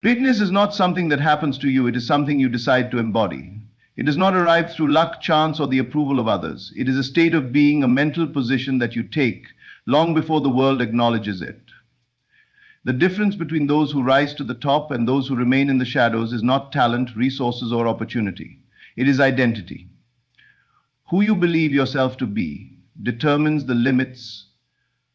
Greatness is not something that happens to you, it is something you decide to embody. It does not arrive through luck, chance, or the approval of others. It is a state of being, a mental position that you take long before the world acknowledges it. The difference between those who rise to the top and those who remain in the shadows is not talent, resources, or opportunity. It is identity. Who you believe yourself to be determines the limits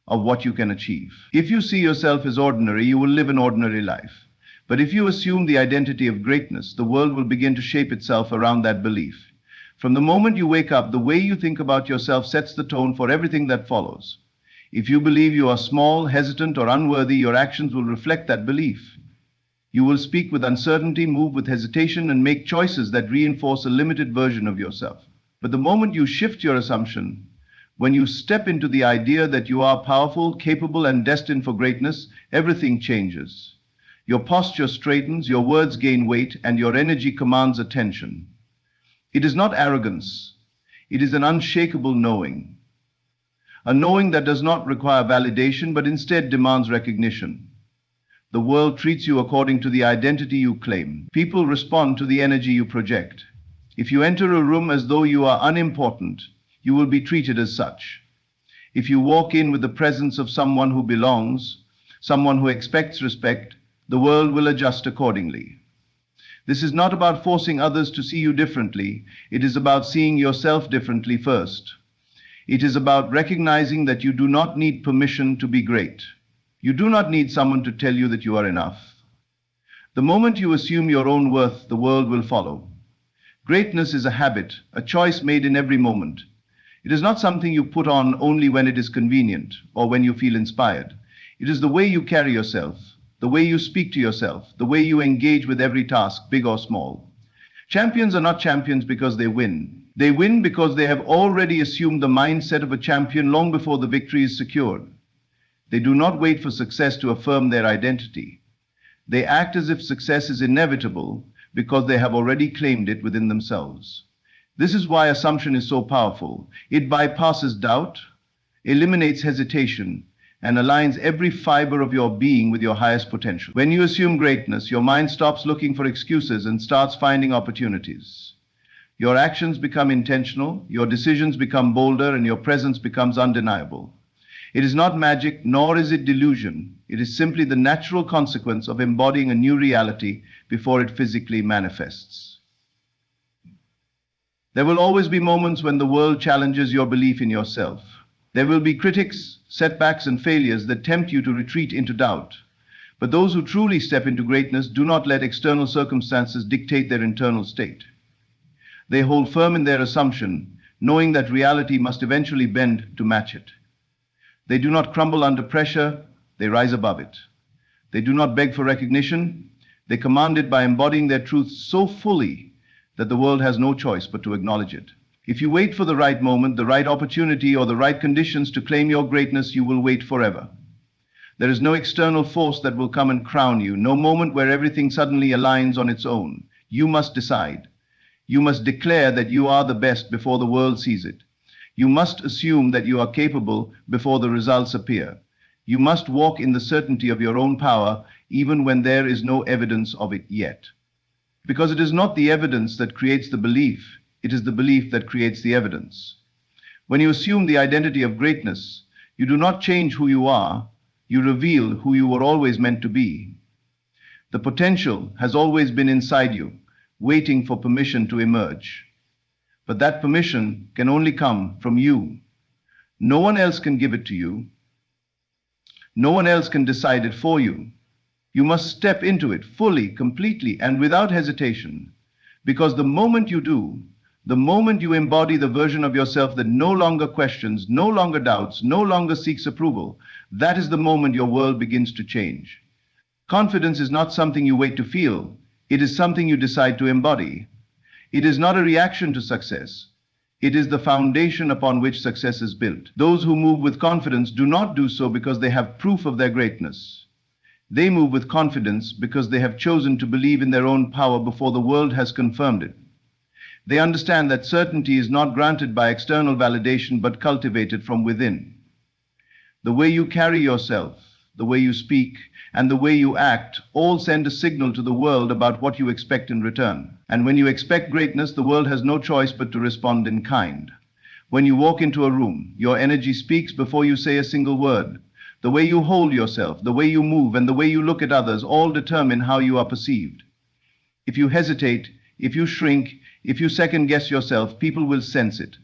of what you can achieve. If you see yourself as ordinary, you will live an ordinary life. But if you assume the identity of greatness, the world will begin to shape itself around that belief. From the moment you wake up, the way you think about yourself sets the tone for everything that follows. If you believe you are small, hesitant, or unworthy, your actions will reflect that belief. You will speak with uncertainty, move with hesitation, and make choices that reinforce a limited version of yourself. But the moment you shift your assumption, when you step into the idea that you are powerful, capable, and destined for greatness, everything changes. Your posture straightens, your words gain weight, and your energy commands attention. It is not arrogance. It is an unshakable knowing. A knowing that does not require validation, but instead demands recognition. The world treats you according to the identity you claim. People respond to the energy you project. If you enter a room as though you are unimportant, you will be treated as such. If you walk in with the presence of someone who belongs, someone who expects respect, the world will adjust accordingly. This is not about forcing others to see you differently. It is about seeing yourself differently first. It is about recognizing that you do not need permission to be great. You do not need someone to tell you that you are enough. The moment you assume your own worth, the world will follow. Greatness is a habit, a choice made in every moment. It is not something you put on only when it is convenient or when you feel inspired. It is the way you carry yourself, the way you speak to yourself, the way you engage with every task, big or small. Champions are not champions because they win. They win because they have already assumed the mindset of a champion long before the victory is secured. They do not wait for success to affirm their identity. They act as if success is inevitable because they have already claimed it within themselves. This is why assumption is so powerful. It bypasses doubt, eliminates hesitation, and aligns every fiber of your being with your highest potential. When you assume greatness, your mind stops looking for excuses and starts finding opportunities. Your actions become intentional, your decisions become bolder, and your presence becomes undeniable. It is not magic, nor is it delusion. It is simply the natural consequence of embodying a new reality before it physically manifests. There will always be moments when the world challenges your belief in yourself. There will be critics, setbacks, and failures that tempt you to retreat into doubt. But those who truly step into greatness do not let external circumstances dictate their internal state. They hold firm in their assumption, knowing that reality must eventually bend to match it. They do not crumble under pressure, they rise above it. They do not beg for recognition, they command it by embodying their truth so fully that the world has no choice but to acknowledge it. If you wait for the right moment, the right opportunity, or the right conditions to claim your greatness, you will wait forever. There is no external force that will come and crown you, no moment where everything suddenly aligns on its own. You must decide. You must declare that you are the best before the world sees it. You must assume that you are capable before the results appear. You must walk in the certainty of your own power, even when there is no evidence of it yet. Because it is not the evidence that creates the belief, it is the belief that creates the evidence. When you assume the identity of greatness, you do not change who you are, you reveal who you were always meant to be. The potential has always been inside you, waiting for permission to emerge. But that permission can only come from you. No one else can give it to you. No one else can decide it for you. You must step into it fully, completely, and without hesitation. Because the moment you do, the moment you embody the version of yourself that no longer questions, no longer doubts, no longer seeks approval, that is the moment your world begins to change. Confidence is not something you wait to feel. It is something you decide to embody. It is not a reaction to success. It is the foundation upon which success is built. Those who move with confidence do not do so because they have proof of their greatness. They move with confidence because they have chosen to believe in their own power before the world has confirmed it. They understand that certainty is not granted by external validation but cultivated from within. The way you carry yourself, the way you speak, and the way you act all send a signal to the world about what you expect in return. And when you expect greatness, the world has no choice but to respond in kind. When you walk into a room, your energy speaks before you say a single word. The way you hold yourself, the way you move, and the way you look at others all determine how you are perceived. If you hesitate, if you shrink, if you second-guess yourself, people will sense it.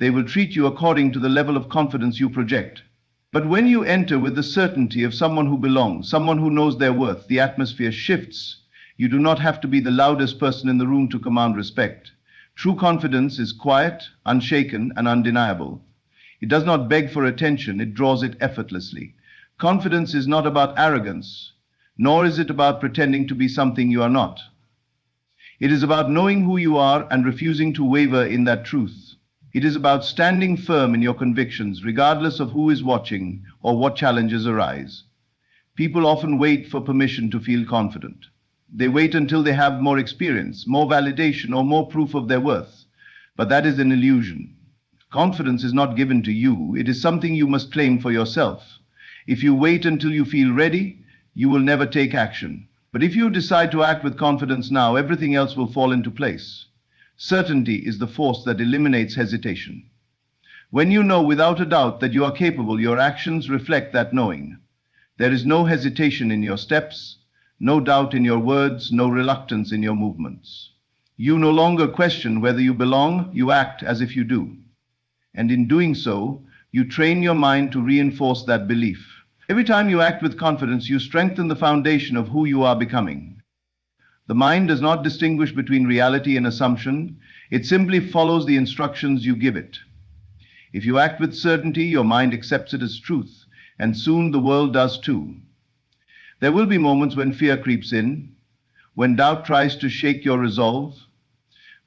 They will treat you according to the level of confidence you project. But when you enter with the certainty of someone who belongs, someone who knows their worth, the atmosphere shifts. You do not have to be the loudest person in the room to command respect. True confidence is quiet, unshaken, and undeniable. It does not beg for attention, it draws it effortlessly. Confidence is not about arrogance, nor is it about pretending to be something you are not. It is about knowing who you are and refusing to waver in that truth. It is about standing firm in your convictions, regardless of who is watching or what challenges arise. People often wait for permission to feel confident. They wait until they have more experience, more validation, or more proof of their worth. But that is an illusion. Confidence is not given to you. It is something you must claim for yourself. If you wait until you feel ready, you will never take action. But if you decide to act with confidence now, everything else will fall into place. Certainty is the force that eliminates hesitation. When you know without a doubt that you are capable, your actions reflect that knowing. There is no hesitation in your steps, no doubt in your words, no reluctance in your movements. You no longer question whether you belong, you act as if you do. And in doing so, you train your mind to reinforce that belief. Every time you act with confidence, you strengthen the foundation of who you are becoming. The mind does not distinguish between reality and assumption. It simply follows the instructions you give it. If you act with certainty, your mind accepts it as truth, and soon the world does too. There will be moments when fear creeps in, when doubt tries to shake your resolve.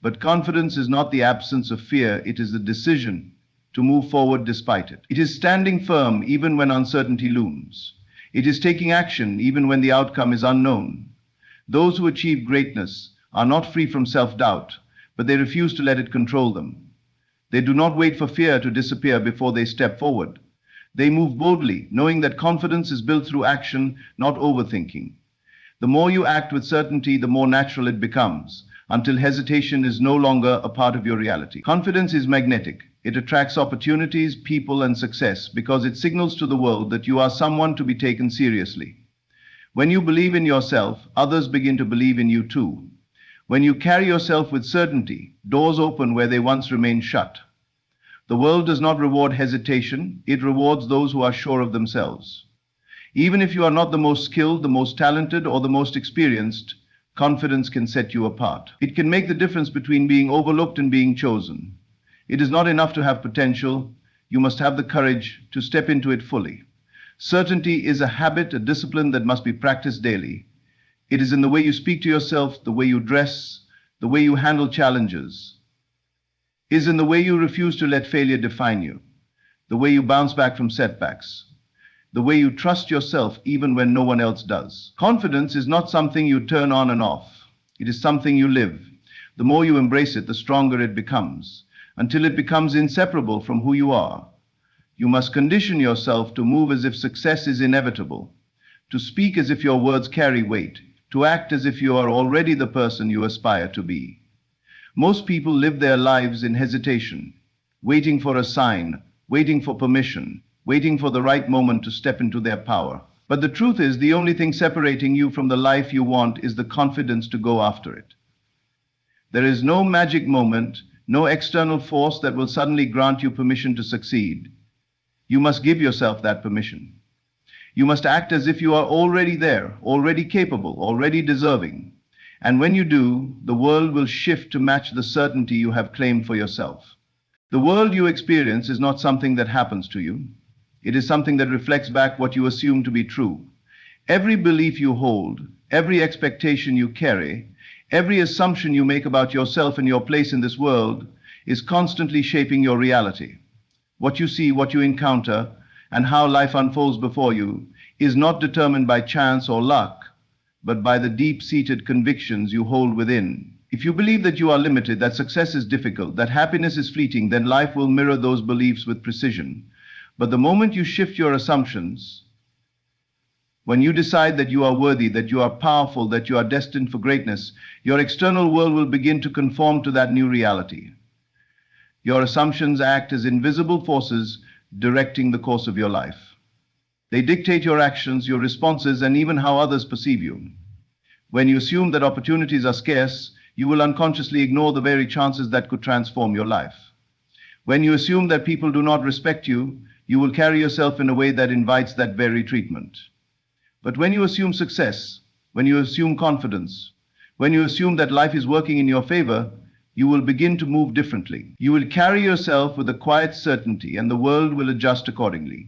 But confidence is not the absence of fear, it is the decision to move forward despite it. It is standing firm even when uncertainty looms. It is taking action even when the outcome is unknown. Those who achieve greatness are not free from self-doubt, but they refuse to let it control them. They do not wait for fear to disappear before they step forward. They move boldly, knowing that confidence is built through action, not overthinking. The more you act with certainty, the more natural it becomes, until hesitation is no longer a part of your reality. Confidence is magnetic. It attracts opportunities, people, and success because it signals to the world that you are someone to be taken seriously. When you believe in yourself, others begin to believe in you too. When you carry yourself with certainty, doors open where they once remained shut. The world does not reward hesitation, it rewards those who are sure of themselves. Even if you are not the most skilled, the most talented, or the most experienced, confidence can set you apart. It can make the difference between being overlooked and being chosen. It is not enough to have potential, you must have the courage to step into it fully. Certainty is a habit, a discipline that must be practiced daily. It is in the way you speak to yourself, the way you dress, the way you handle challenges. It is in the way you refuse to let failure define you, the way you bounce back from setbacks, the way you trust yourself even when no one else does. Confidence is not something you turn on and off. It is something you live. The more you embrace it, the stronger it becomes, until it becomes inseparable from who you are. You must condition yourself to move as if success is inevitable, to speak as if your words carry weight, to act as if you are already the person you aspire to be. Most people live their lives in hesitation, waiting for a sign, waiting for permission, waiting for the right moment to step into their power. But the truth is, the only thing separating you from the life you want is the confidence to go after it. There is no magic moment, no external force that will suddenly grant you permission to succeed. You must give yourself that permission. You must act as if you are already there, already capable, already deserving. And when you do, the world will shift to match the certainty you have claimed for yourself. The world you experience is not something that happens to you. It is something that reflects back what you assume to be true. Every belief you hold, every expectation you carry, every assumption you make about yourself and your place in this world is constantly shaping your reality. What you see, what you encounter, and how life unfolds before you is not determined by chance or luck, but by the deep-seated convictions you hold within. If you believe that you are limited, that success is difficult, that happiness is fleeting, then life will mirror those beliefs with precision. But the moment you shift your assumptions, When you decide that you are worthy, that you are powerful, that you are destined for greatness, your external world will begin to conform to that new reality. Your assumptions act as invisible forces directing the course of your life. They dictate your actions, your responses, and even how others perceive you. When you assume that opportunities are scarce, you will unconsciously ignore the very chances that could transform your life. When you assume that people do not respect you, you will carry yourself in a way that invites that very treatment. But when you assume success, when you assume confidence, when you assume that life is working in your favor, you will begin to move differently. You will carry yourself with a quiet certainty, and the world will adjust accordingly.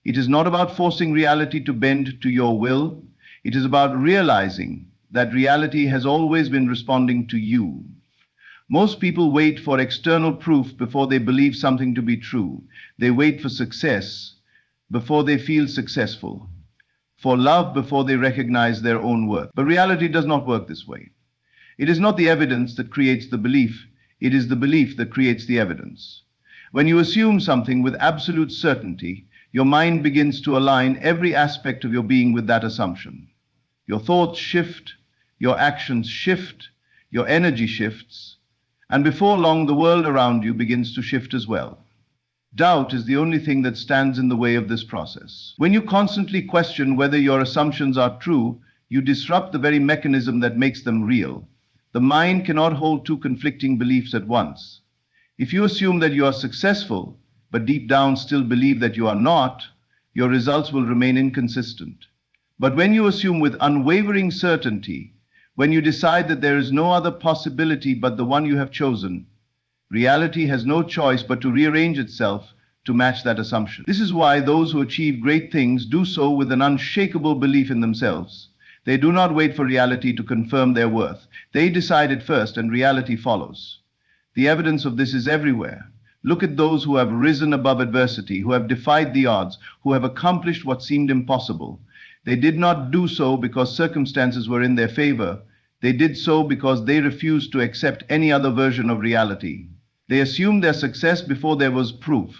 It is not about forcing reality to bend to your will. It is about realizing that reality has always been responding to you. Most people wait for external proof before they believe something to be true. They wait for success before they feel successful, for love before they recognize their own worth. But reality does not work this way. It is not the evidence that creates the belief. It is the belief that creates the evidence. When you assume something with absolute certainty, your mind begins to align every aspect of your being with that assumption. Your thoughts shift, your actions shift, your energy shifts, and before long the world around you begins to shift as well. Doubt is the only thing that stands in the way of this process. When you constantly question whether your assumptions are true, you disrupt the very mechanism that makes them real. The mind cannot hold two conflicting beliefs at once. If you assume that you are successful, but deep down still believe that you are not, your results will remain inconsistent. But when you assume with unwavering certainty, when you decide that there is no other possibility but the one you have chosen, reality has no choice but to rearrange itself to match that assumption. This is why those who achieve great things do so with an unshakable belief in themselves. They do not wait for reality to confirm their worth. They decide it first, and reality follows. The evidence of this is everywhere. Look at those who have risen above adversity, who have defied the odds, who have accomplished what seemed impossible. They did not do so because circumstances were in their favor. They did so because they refused to accept any other version of reality. They assumed their success before there was proof.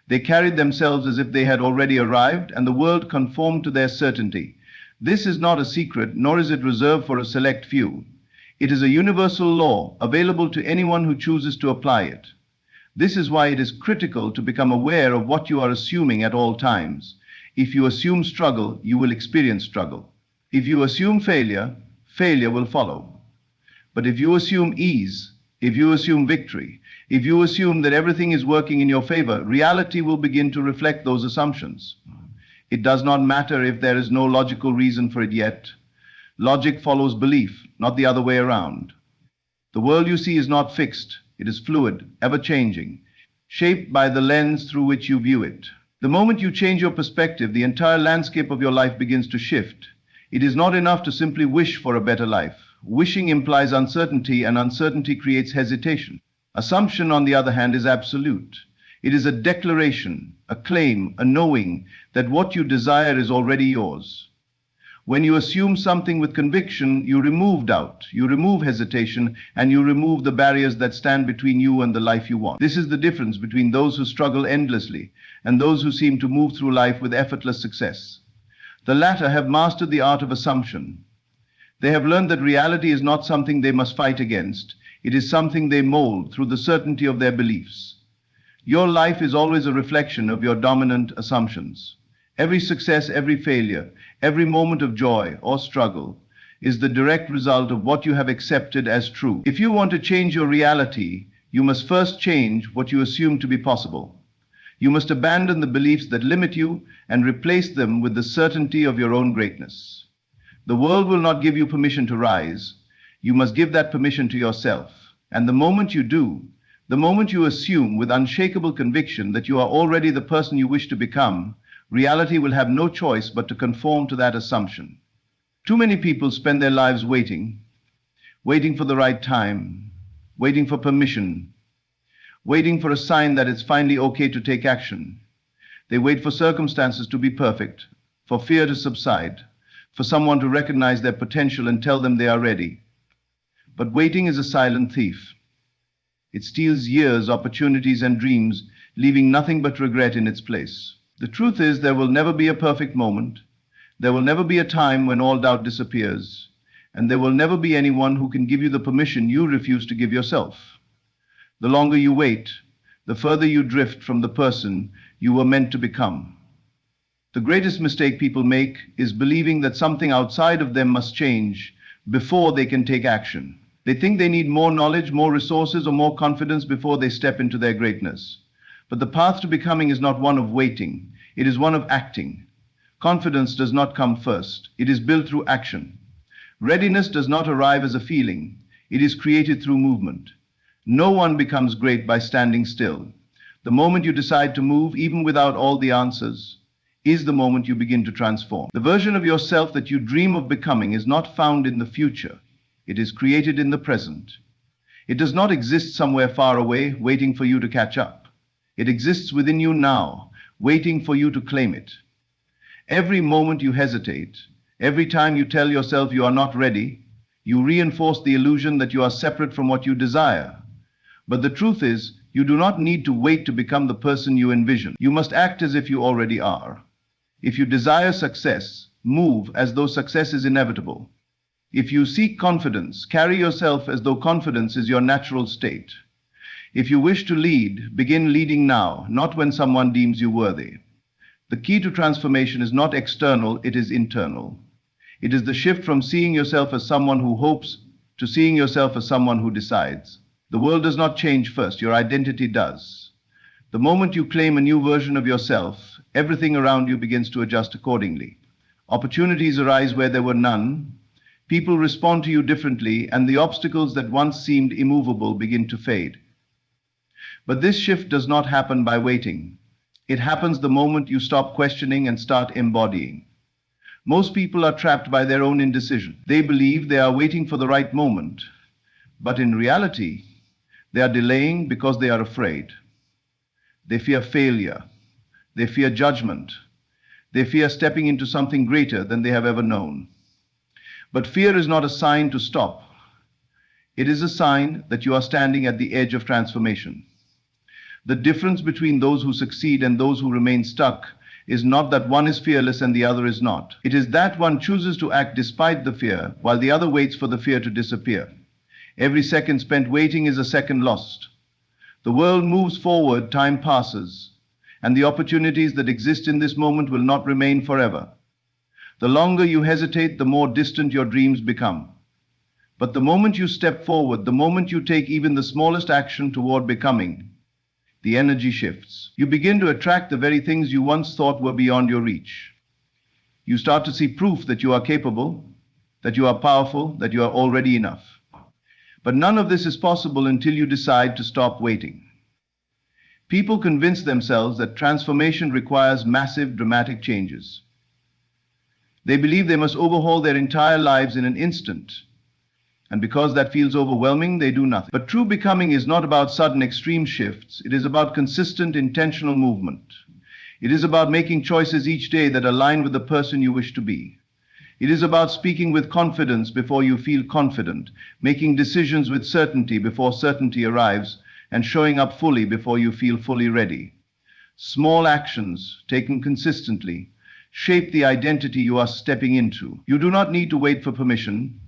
They carried themselves as if they had already arrived, and the world conformed to their certainty. This is not a secret, nor is it reserved for a select few. It is a universal law, available to anyone who chooses to apply it. This is why it is critical to become aware of what you are assuming at all times. If you assume struggle, you will experience struggle. If you assume failure, failure will follow. But if you assume ease, if you assume victory, if you assume that everything is working in your favor, reality will begin to reflect those assumptions. It does not matter if there is no logical reason for it yet. Logic follows belief, not the other way around. The world you see is not fixed. It is fluid, ever-changing, shaped by the lens through which you view it. The moment you change your perspective, the entire landscape of your life begins to shift. It is not enough to simply wish for a better life. Wishing implies uncertainty, and uncertainty creates hesitation. Assumption, on the other hand, is absolute. It is a declaration, a claim, a knowing that what you desire is already yours. When you assume something with conviction, you remove doubt, you remove hesitation, and you remove the barriers that stand between you and the life you want. This is the difference between those who struggle endlessly and those who seem to move through life with effortless success. The latter have mastered the art of assumption. They have learned that reality is not something they must fight against. It is something they mold through the certainty of their beliefs. Your life is always a reflection of your dominant assumptions. Every success, every failure, every moment of joy or struggle is the direct result of what you have accepted as true. If you want to change your reality, you must first change what you assume to be possible. You must abandon the beliefs that limit you and replace them with the certainty of your own greatness. The world will not give you permission to rise. You must give that permission to yourself. And the moment you do, the moment you assume with unshakable conviction that you are already the person you wish to become, reality will have no choice but to conform to that assumption. Too many people spend their lives waiting for the right time, waiting for permission, waiting for a sign that it's finally okay to take action. They wait for circumstances to be perfect, for fear to subside, for someone to recognize their potential and tell them they are ready. But waiting is a silent thief. It steals years, opportunities, and dreams, leaving nothing but regret in its place. The truth is, there will never be a perfect moment. There will never be a time when all doubt disappears, and there will never be anyone who can give you the permission you refuse to give yourself. The longer you wait, the further you drift from the person you were meant to become. The greatest mistake people make is believing that something outside of them must change before they can take action. They think they need more knowledge, more resources, or more confidence before they step into their greatness. But the path to becoming is not one of waiting, it is one of acting. Confidence does not come first, it is built through action. Readiness does not arrive as a feeling, it is created through movement. No one becomes great by standing still. The moment you decide to move, even without all the answers, is the moment you begin to transform. The version of yourself that you dream of becoming is not found in the future. It is created in the present. It does not exist somewhere far away, waiting for you to catch up. It exists within you now, waiting for you to claim it. Every moment you hesitate, every time you tell yourself you are not ready, you reinforce the illusion that you are separate from what you desire. But the truth is, you do not need to wait to become the person you envision. You must act as if you already are. If you desire success, move as though success is inevitable. If you seek confidence, carry yourself as though confidence is your natural state. If you wish to lead, begin leading now, not when someone deems you worthy. The key to transformation is not external, it is internal. It is the shift from seeing yourself as someone who hopes to seeing yourself as someone who decides. The world does not change first, your identity does. The moment you claim a new version of yourself, everything around you begins to adjust accordingly. Opportunities arise where there were none. People respond to you differently, and the obstacles that once seemed immovable begin to fade. But this shift does not happen by waiting. It happens the moment you stop questioning and start embodying. Most people are trapped by their own indecision. They believe they are waiting for the right moment, but in reality, they are delaying because they are afraid. They fear failure. They fear judgment. They fear stepping into something greater than they have ever known. But fear is not a sign to stop. It is a sign that you are standing at the edge of transformation. The difference between those who succeed and those who remain stuck is not that one is fearless and the other is not. It is that one chooses to act despite the fear, while the other waits for the fear to disappear. Every second spent waiting is a second lost. The world moves forward, time passes, and the opportunities that exist in this moment will not remain forever. The longer you hesitate, the more distant your dreams become. But the moment you step forward, the moment you take even the smallest action toward becoming, the energy shifts. You begin to attract the very things you once thought were beyond your reach. You start to see proof that you are capable, that you are powerful, that you are already enough. But none of this is possible until you decide to stop waiting. People convince themselves that transformation requires massive, dramatic changes. They believe they must overhaul their entire lives in an instant. And because that feels overwhelming, they do nothing. But true becoming is not about sudden extreme shifts. It is about consistent, intentional movement. It is about making choices each day that align with the person you wish to be. It is about speaking with confidence before you feel confident, making decisions with certainty before certainty arrives, and showing up fully before you feel fully ready. Small actions, taken consistently, shape the identity you are stepping into. You do not need to wait for permission.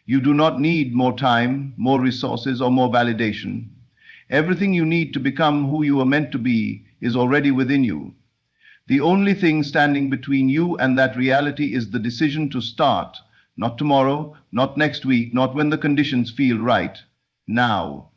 You do not need more time, more resources, or more validation. Everything you need to become who you are meant to be is already within you. The only thing standing between you and that reality is the decision to start, not tomorrow, not next week, not when the conditions feel right, now.